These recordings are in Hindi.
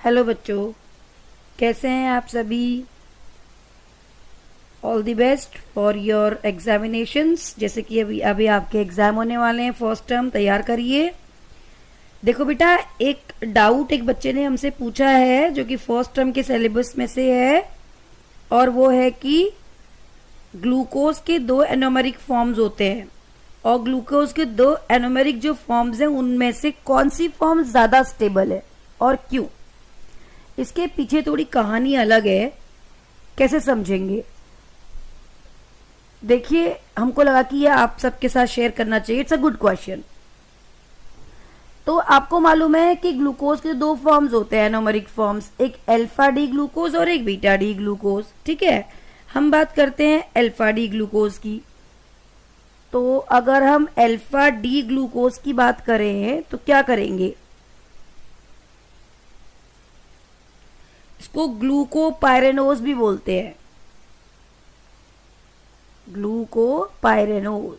हेलो बच्चों, कैसे हैं आप सभी। All the best for your examinations. जैसे कि अभी अभी आपके एग्जाम होने वाले हैं, फर्स्ट टर्म तैयार करिए। देखो बेटा, एक डाउट एक बच्चे ने हमसे पूछा है जो कि फर्स्ट टर्म के सिलेबस में से है, और वो है कि ग्लूकोज के दो एनोमेरिक फॉर्म्स होते हैं, और ग्लूकोज के दो एनोमेरिक जो फॉर्म्स हैं उनमें से कौन सी फॉर्म ज्यादा स्टेबल है और क्यों। इसके पीछे थोड़ी कहानी अलग है, कैसे समझेंगे। देखिए, हमको लगा कि ये आप सबके साथ शेयर करना चाहिए। It's a good question. तो आपको मालूम है कि ग्लूकोज के दो फॉर्म्स होते हैं, एनोमेरिक फॉर्म्स, एक अल्फा डी ग्लूकोज और एक बीटा डी ग्लूकोज। ठीक है, हम बात करते हैं अल्फा डी ग्लूकोज की। तो अगर हम अल्फा डी ग्लूकोज की बात करें तो क्या करेंगे, इसको ग्लूकोपाइरेनोज भी बोलते हैं, ग्लूकोपाइरेनोज।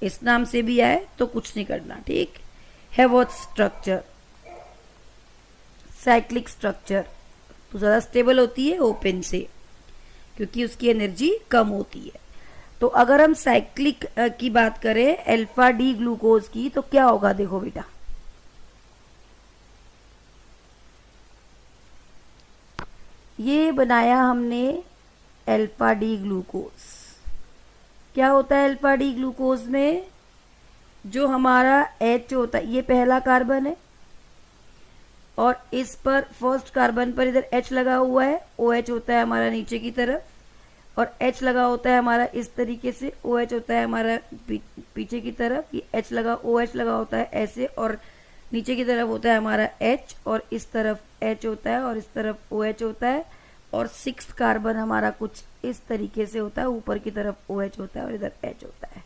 इस नाम से भी आए तो कुछ नहीं करना, ठीक है। वो स्ट्रक्चर साइक्लिक स्ट्रक्चर तो ज्यादा स्टेबल होती है ओपन से, क्योंकि उसकी एनर्जी कम होती है। तो अगर हम साइक्लिक की बात करें अल्फा डी ग्लूकोज की, तो क्या होगा, देखो बेटा, ये बनाया हमने अल्फा डी ग्लूकोज। क्या होता है अल्फा डी ग्लूकोज में, जो हमारा H होता है, ये पहला कार्बन है, और इस पर फर्स्ट कार्बन पर इधर H लगा हुआ है, OH होता है हमारा नीचे की तरफ, और H लगा होता है हमारा इस तरीके से, OH होता है हमारा पीछे की तरफ, ये H लगा OH लगा होता है ऐसे, और नीचे की तरफ होता है हमारा H, और इस तरफ H होता है और इस तरफ OH होता है, और सिक्स्थ कार्बन हमारा कुछ इस तरीके से होता है, ऊपर की तरफ OH होता है और इधर H होता है।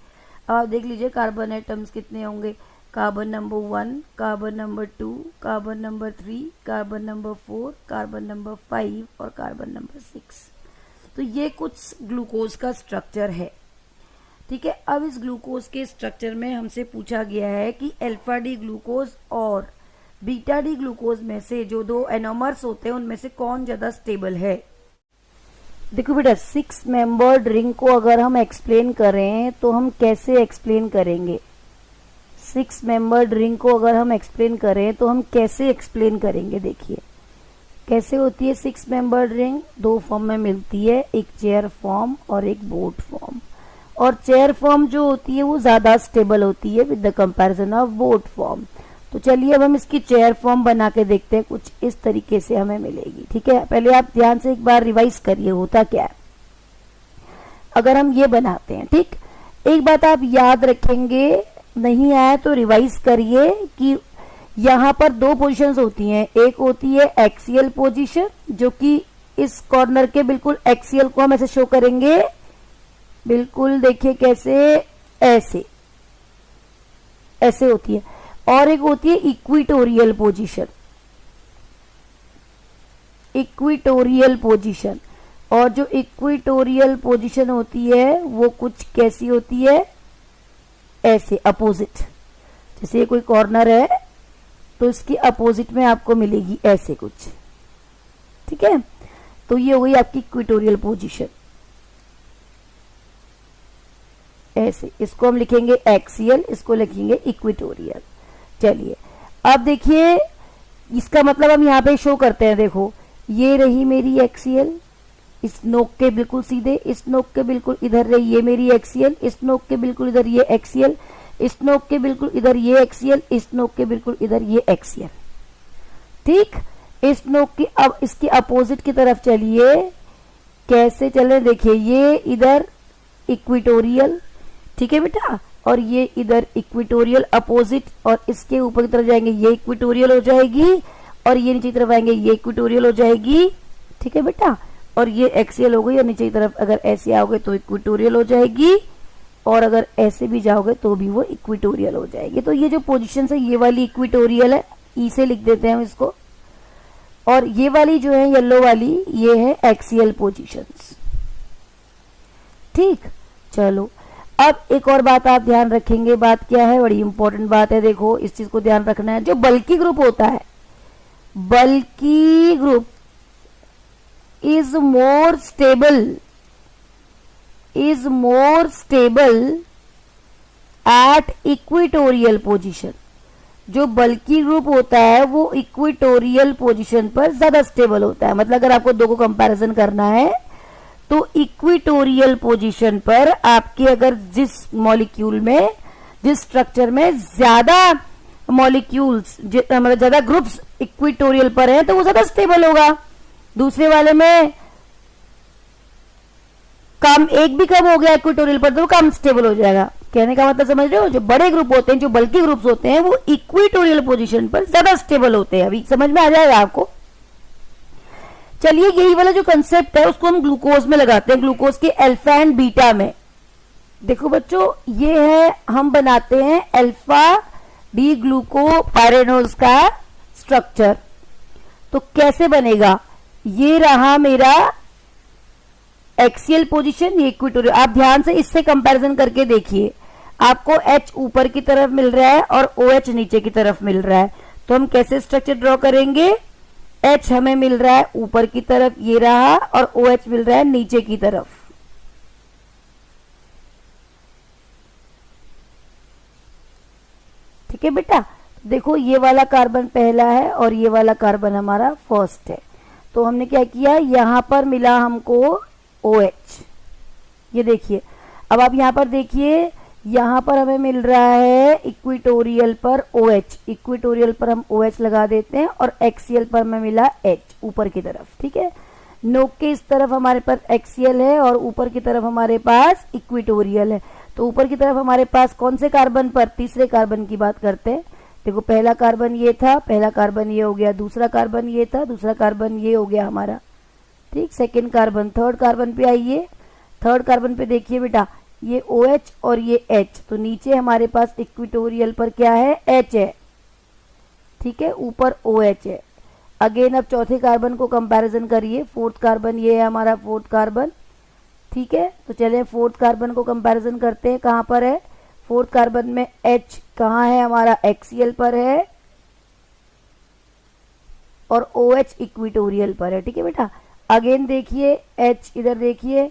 अब आप देख लीजिए कार्बन एटम्स कितने होंगे, carbon number 1, carbon number 2, carbon number 3, carbon number 4, carbon number 5 और कार्बन नंबर 6। तो ये कुछ ग्लूकोज का स्ट्रक्चर है, ठीक है। अब इस ग्लूकोज के स्ट्रक्चर में हमसे पूछा गया है कि अल्फा डी ग्लूकोज और बीटा डी ग्लूकोज में से जो दो एनोमर्स होते हैं उनमें से कौन ज्यादा स्टेबल है। देखो बेटा, 6 मेंबर्ड रिंग को अगर हम एक्सप्लेन करें तो हम कैसे एक्सप्लेन करेंगे। 6 मेंबर्ड रिंग को अगर हम एक्सप्लेन करें तो हम कैसे एक्सप्लेन करेंगे। देखिए कैसे होती है 6 मेंबर्ड रिंग, दो फॉर्म में मिलती है, एक चेयर फॉर्म और एक बोट फॉर्म। और चेयर फॉर्म जो होती है वो ज्यादा स्टेबल होती है with the comparison of boat form. तो चलिए अब हम इसकी चेयर फॉर्म बना के देखते हैं, कुछ इस तरीके से हमें मिलेगी। ठीक है, पहले आप ध्यान से एक बार रिवाइज करिए होता क्या है। अगर हम ये बनाते हैं, ठीक, एक बात आप याद रखेंगे, नहीं आया तो रिवाइज करिए कि यहाँ पर दो पोजीशंस होती हैं। एक होती है एक्सियल पोजीशन, जो कि इस कॉर्नर के बिल्कुल एक्सियल को हम ऐसे शो करेंगे, बिल्कुल देखिए कैसे, ऐसे ऐसे होती है। और एक होती है इक्विटोरियल पोजीशन, इक्विटोरियल पोजीशन। और जो इक्विटोरियल पोजीशन होती है वो कुछ कैसी होती है, ऐसे अपोजिट। जैसे कोई कॉर्नर है तो इसकी अपोजिट में आपको मिलेगी ऐसे कुछ, ठीक है। तो ये हो गई आपकी इक्विटोरियल पोजीशन, ऐसे। इसको हम लिखेंगे एक्सियल, इसको लिखेंगे इक्विटोरियल। चलिए अब देखिए, इसका मतलब हम यहाँ पे शो करते हैं। देखो ये रही मेरी एक्सियल, इस नोक के बिल्कुल सीधे, इस नोक के बिल्कुल इधर रही ये मेरी एक्सियल, इस नोक के बिल्कुल इधर ये एक्सियल, इस नोक के बिल्कुल इधर ये एक्सियल, इस नोक के बिल्कुल इधर ये एक्सियल, ठीक। इस नोक की अब इसके अपोजिट की तरफ चलिए, कैसे चले, देखिए ये इधर इक्विटोरियल, ठीक है बेटा, और ये इधर इक्विटोरियल अपोजिट, और इसके ऊपर की तरफ जाएंगे ये इक्विटोरियल हो जाएगी, और ये नीचे की तरफ आएंगे ये इक्विटोरियल हो जाएगी, ठीक है बेटा। और ये एक्सियल हो गई, और नीचे की तरफ अगर ऐसे आओगे तो इक्विटोरियल हो जाएगी, और अगर ऐसे भी जाओगे तो भी वो इक्विटोरियल हो जाएगी। तो ये जो पोजीशन है ये वाली इक्विटोरियल है, ई से लिख देते हैं हम इसको। और ये वाली जो है येलो वाली, ये है एक्सियल पोजीशंस, ठीक। चलो अब एक और बात आप ध्यान रखेंगे, बात क्या है, बड़ी इंपॉर्टेंट बात है, देखो इस चीज को ध्यान रखना है। जो बल्की ग्रुप होता है, bulky group is more stable at equatorial position. जो बल्की ग्रुप होता है वो इक्वेटोरियल पोजीशन पर ज्यादा स्टेबल होता है। मतलब अगर आपको दो को कंपैरिजन करना है तो इक्वेटोरियल पोजीशन पर आपके अगर जिस मॉलिक्यूल में, जिस स्ट्रक्चर में ज्यादा मॉलिक्यूल्स मतलब ज्यादा ग्रुप्स इक्वेटोरियल पर है तो वो ज्यादा स्टेबल होगा। दूसरे वाले में कम, एक भी कम हो गया इक्वेटोरियल पर तो वो कम स्टेबल हो जाएगा। कहने का मतलब समझ रहे हो, जो बड़े ग्रुप होते हैं, जो बल्की ग्रुप्स होते हैं, वो इक्वेटोरियल पोजीशन पर ज्यादा स्टेबल होते हैं। अभी समझ में आ जाएगा आपको। चलिए यही वाला जो कंसेप्ट है उसको हम ग्लूकोज में लगाते हैं, ग्लूकोज के अल्फा एंड बीटा में। देखो बच्चों, ये है, हम बनाते हैं अल्फा डी ग्लूकोपाइरेनोज का स्ट्रक्चर। तो कैसे बनेगा, ये रहा मेरा एक्सियल पोजीशन, ये इक्वेटोरियल। आप ध्यान से इससे कंपैरिजन करके देखिए, आपको H ऊपर की तरफ मिल रहा है और OH नीचे की तरफ मिल रहा है। तो हम कैसे स्ट्रक्चर ड्रॉ करेंगे, H हमें मिल रहा है ऊपर की तरफ, ये रहा, और OH मिल रहा है नीचे की तरफ। ठीक है बेटा, देखो ये वाला कार्बन पहला है और ये वाला कार्बन हमारा फर्स्ट है। तो हमने क्या किया, यहां पर मिला हमको OH, ये देखिए। अब आप यहां पर देखिए, यहां पर हमें मिल रहा है इक्वेटोरियल पर OH, इक्वेटोरियल पर हम OH लगा देते हैं और एक्सियल पर हमें मिला H ऊपर की तरफ। ठीक है, नोक के इस तरफ हमारे पास एक्सियल है और ऊपर की तरफ हमारे पास इक्वेटोरियल है। तो ऊपर की तरफ हमारे पास कौन से कार्बन पर, तीसरे कार्बन की बात करते हैं। देखो पहला कार्बन ये था, पहला कार्बन ये हो गया, दूसरा कार्बन ये था, दूसरा कार्बन ये हो गया हमारा। ठीक, सेकेंड कार्बन, थर्ड कार्बन पे आइए, थर्ड कार्बन पे देखिए बेटा, ये OH और ये H। तो नीचे हमारे पास इक्वेटोरियल पर क्या है, H है। ठीक है, ऊपर OH है। अगेन अब चौथे कार्बन को कंपैरिजन करिए, फोर्थ कार्बन ये है हमारा, फोर्थ कार्बन। ठीक है, तो चलिए फोर्थ कार्बन को कंपैरिजन करते हैं, कहां पर है, फोर्थ कार्बन में H कहां है हमारा, एक्सियल पर है और OH इक्वेटोरियल पर है। ठीक है बेटा, अगेन देखिए H, इधर देखिए,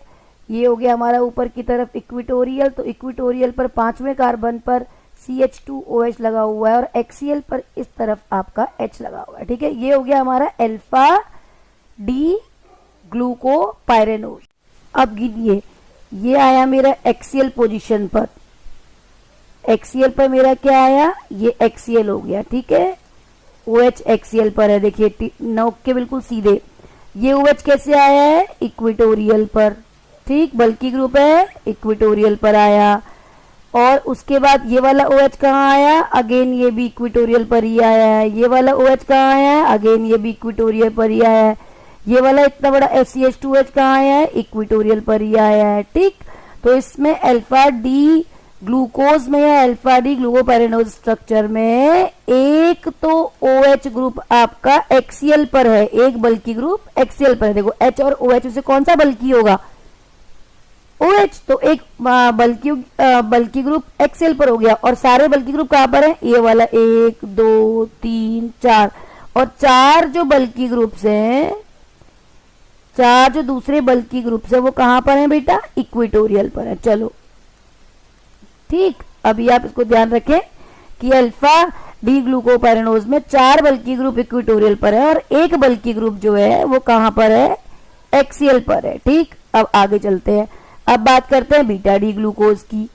ये हो गया हमारा ऊपर की तरफ इक्वेटोरियल। तो इक्वेटोरियल पर पांचवें कार्बन पर CH2OH लगा हुआ है और एक्सियल पर इस तरफ आपका H लगा हुआ है। ठीक है, ये हो गया हमारा अल्फा डी ग्लूकोपाइरेनोज। अब गिनिए, ये आया मेरा एक्सियल पोजीशन पर, एक्सियल पर मेरा क्या आया, ये एक्सियल हो गया। ठीक है, OH एक्सियल पर है, देखिए नोक के बिल्कुल सीधे। ये OH कैसे आया है, इक्वेटोरियल पर। ठीक, बल्की ग्रुप है, इक्वेटोरियल पर आया। और उसके बाद ये वाला OH कहाँ आया, अगेन ये भी इक्वेटोरियल पर ही आया है। ये वाला OH कहाँ आया है, अगेन ये भी इक्वेटोरियल पर ही आया है। ये वाला इतना बड़ा CH2H कहाँ आया है, इक्वेटोरियल पर ही आया है। ठीक, तो इसमें अल्फा डी ग्लूकोज में या अल्फा डी ग्लूकोपाइरेनोज स्ट्रक्चर में एक तो OH ग्रुप आपका एक्सियल पर है, एक बल्की ग्रुप एक्सियल पर है। देखो H और OH से कौन सा बल्की होगा, OH। तो एक बल्की ग्रुप एक्सियल पर हो गया और सारे बल्की ग्रुप कहां पर है, ये वाला 1 2 3 4, और चार जो बल्की ग्रुप्स हैं, चार जो दूसरे बल्की ग्रुप्स है वो कहां पर है बेटा, इक्वेटोरियल पर है। चलो ठीक, अभी आप इसको ध्यान रखें कि अल्फा डी ग्लूकोपाइरेनोज में चार बल्की ग्रुप इक्वेटोरियल पर है और एक बल्की ग्रुप जो है वो कहां पर है, एक्सियल पर है। ठीक, अब आगे चलते हैं, अब बात करते हैं बीटा डी ग्लूकोज की।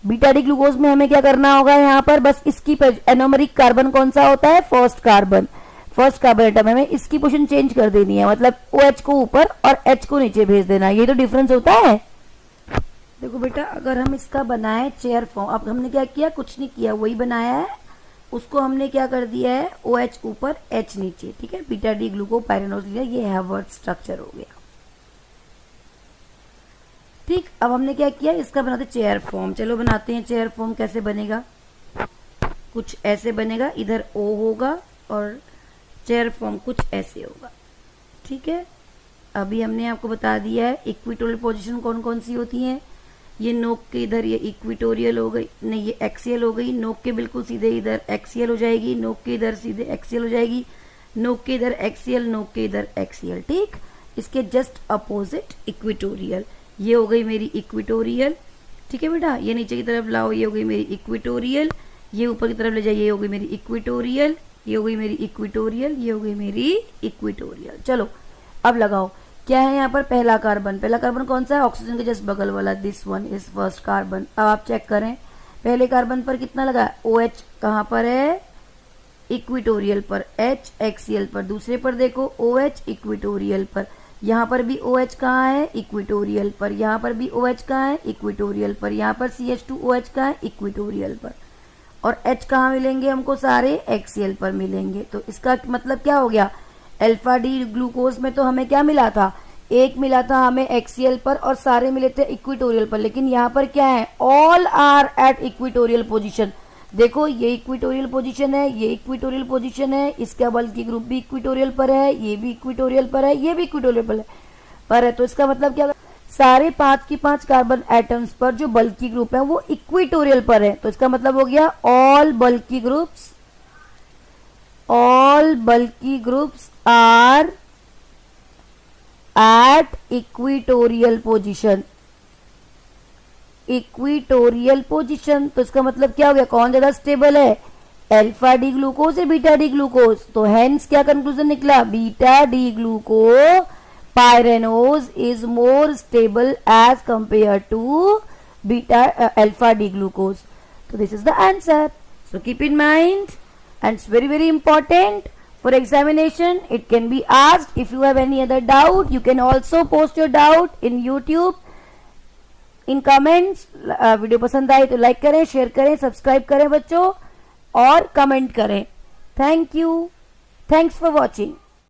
बीटा डी ग्लूकोज में हमें क्या करना होगा, यहाँ पर बस इसकी एनोमेरिक कार्बन कौन सा होता है, first carbon, first carbon atom में इसकी पोजीशन चेंज कर देनी है, मतलब OH को ऊपर और H को नीचे भेज देना। ये तो डिफरेंस होता है। देखो बेटा, अगर हम इसका बनाए चेयर फॉर्म, अब हमने क्या किया, कुछ नहीं किया, वही बनाया है, उसको हमने क्या कर दिया है, OH ऊपर H नीचे। ठीक है, बीटा डी ग्लूकोपाइरेनोज लिया, ये हैवर्थ स्ट्रक्चर हो गया। ठीक, अब हमने क्या किया, इसका बनाते चेयर फॉर्म। चलो बनाते हैं चेयर फॉर्म। कैसे बनेगा, कुछ ऐसे बनेगा, इधर O होगा और चेयर फॉर्म कुछ ऐसे होगा। ठीक है, अभी हमने आपको बता दिया है इक्वेटोरियल पोजीशन कौन कौन सी होती है, ये नोक के इधर ये इक्विटोरियल हो गई, नहीं ये एक्सियल हो गई, नोक के बिल्कुल सीधे इधर एक्सियल हो जाएगी, नोक के इधर सीधे एक्सियल हो जाएगी, नोक के इधर एक्सियल, नोक के इधर एक्सियल, ठीक। इसके जस्ट अपोजिट इक्विटोरियल, ये हो गई मेरी इक्विटोरियल, ठीक है बेटा। ये नीचे की तरफ लाओ, ये हो गई मेरी इक्विटोरियल, ये ऊपर की तरफ ले जाइए, ये हो गई मेरी इक्विटोरियल, ये हो गई मेरी इक्विटोरियल, ये हो गई मेरी इक्विटोरियल। चलो अब लगाओ, क्या है यहाँ पर, पहला कार्बन। पहला कार्बन कौन सा है, ऑक्सीजन के जस्ट बगल वाला, this one is first carbon. अब आप चेक करें पहले कार्बन पर कितना लगा है, OH कहाँ पर है, इक्विटोरियल पर, H एक्सियल पर। दूसरे पर देखो OH इक्विटोरियल पर, यहाँ पर भी OH कहाँ है, इक्विटोरियल पर, यहाँ पर भी OH कहाँ है, इक्विटोरियल पर, यहाँ पर CH2OH कहाँ है, इक्विटोरियल पर। और H कहाँ मिलेंगे हमको, सारे एक्सियल पर मिलेंगे। तो इसका मतलब क्या हो गया, अल्फा डी ग्लूकोज में तो हमें क्या मिला था, एक मिला था हमें एक्सियल पर और सारे मिले थे इक्विटोरियल पर, लेकिन यहाँ पर क्या है, all are at equatorial position. देखो ये इक्विटोरियल पोजीशन है, ये इक्विटोरियल पोजीशन है, इसका बल्कि ग्रुप भी इक्विटोरियल पर है, ये भी इक्विटोरियल पर है, ये भी इक्विटोरियल पर है। तो इसका मतलब क्या, सारे 5 की 5 कार्बन एटम्स पर जो बल्कि ग्रुप है वो इक्विटोरियल पर है। तो इसका मतलब हो गया ऑल बल्कि groups, all bulky groups are at equatorial position, equatorial position. तो इसका मतलब क्या हो गया, कौन ज्यादा स्टेबल है, अल्फा डी ग्लूकोज या बीटा डी ग्लूकोज। तो हेंस क्या कंक्लूजन निकला, beta D glucopyranose is more stable as compare to beta alpha D glucose. तो this is the answer. So keep in mind, and it's very important for examination. It can be asked. If you have any other doubt, you can also post your doubt in YouTube, in comments. Video पसंद आए तो लाइक करें, शेयर करें, सब्सक्राइब करें बच्चों, और कमेंट करें। Thank you, thanks for watching.